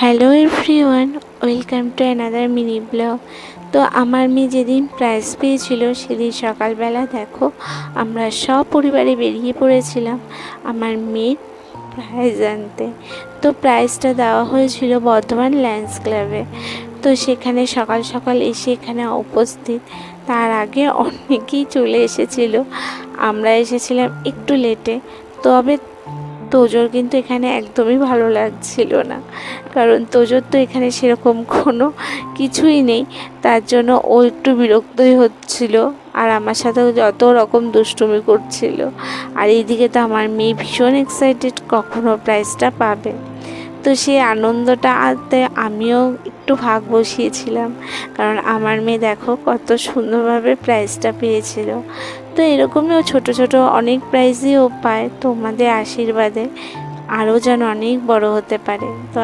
Hello everyone, welcome to another mini blog. তো আমার মেয়ে যেদিন প্রাইজ পেয়েছিল সেদিন সকালবেলা দেখো আমরা সব পরিবারে বেরিয়ে পড়েছিলাম আমার মেয়ের প্রাইজ আনতে। তো প্রাইজটা দেওয়া হয়েছিল বর্ধমান লায়ন্স ক্লাবে। তো সেখানে সকাল সকাল এসে এখানে উপস্থিত, তার আগে অনেকেই চলে এসেছিল, আমরা এসেছিলাম একটু লেটে। তবে তোজোর কিন্তু এখানে একদমই ভালো লাগছিল না, কারণ তোজোর তো এখানে সেরকম কোনো কিছুই নেই, তার জন্য ও একটু বিরক্তই হচ্ছিল আর আমার সাথেও যত রকম দুষ্টুমি করছিল। আর এইদিকে তো আমার মেয়ে ভীষণ এক্সাইটেড কখনো প্রাইজটা পাবে। তো সেই আনন্দটাতে আমিও একটু ভাগ বসিয়েছিলাম, কারণ আমার মেয়ে দেখো কত সুন্দরভাবে প্রাইজটা পেয়েছিল। তো এরকমই ছোট ছোট অনেক প্রাইজই ও পায়, তোমাদের আশীর্বাদে আরও যেন অনেক বড় হতে পারে। তো